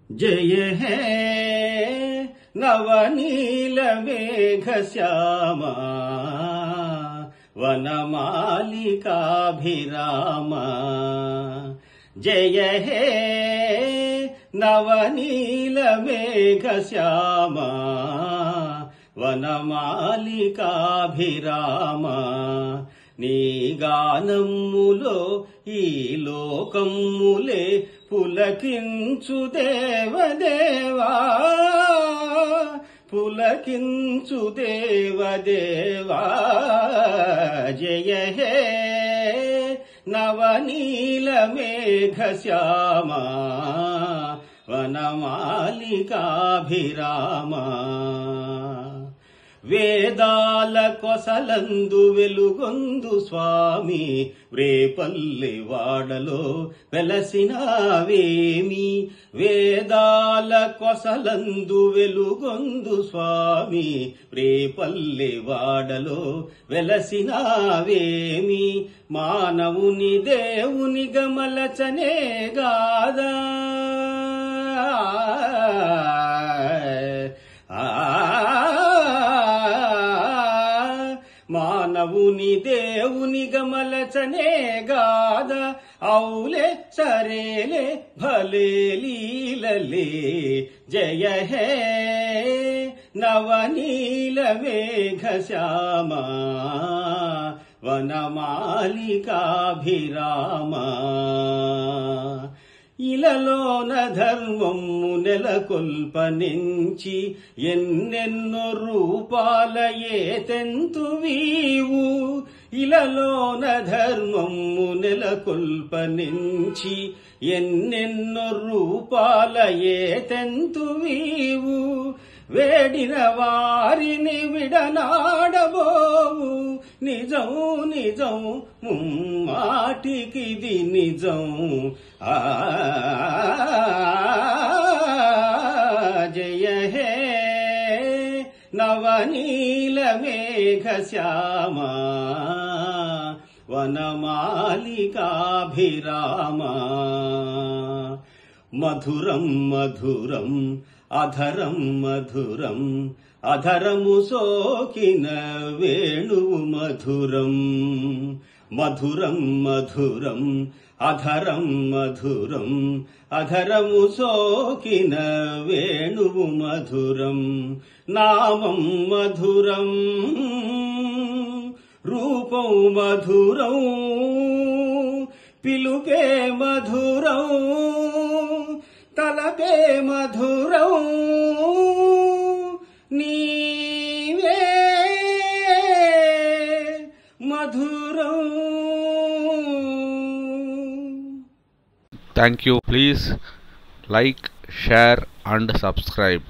जय हे नवनील मेघ श्यामा वनमालिकाभिरामा। जय हे नवनील मेघ श्यामा वनमालिकाभिरामा। నీ గానములో ఈ లోకములే పులకించు దేవదేవా, పులకించు దేవదేవా। జయ హే నవనీల మేఘ శ్యామా వనమాలికాభిరామా। వేదాల కొసలందు వెలుగొందు స్వామి రేపల్లి వాడలో వెలసినావేమి। వేదాల కొసలందు వెలుగొందు స్వామి రేపల్లి వాడలో వెలసినావేమి। మానవుని దేవుని గమలచనే గాదా, మానవుని దేవుని గమలచనే గాద। ఔలే సరేలే భలే లీలలే। జయ హే నవనీల మేఘ శ్యామా వనమాలికాభిరామా। ఇలలోన ధర్మము నెలకొల్పనించి ఎన్నెన్నో రూపాలయే తెంతువీవు। ఇలలోన ధర్మము నెలకొల్పనించి ఎన్నెన్నో రూపాలయే తెంతువీవు। వేడిన వారిని విడనాడబోవు నిజం నిజం ముమ్మాటికిది నిజం। జయ హే నవనీల మేఘ శ్యామా వనమాలికాభిరామా। మధురం మధురం అధరం మధురం, అధరము సోకిన వేణువు మధురం। మధురం మధురం అధరం మధురం, అధరము సోకిన వేణువు మధురం। నామం మధురం రూపం మధురం, పిలుపే మధురం తలపే మధురం। నీవే మధురం। Thank you. Please like, share and subscribe.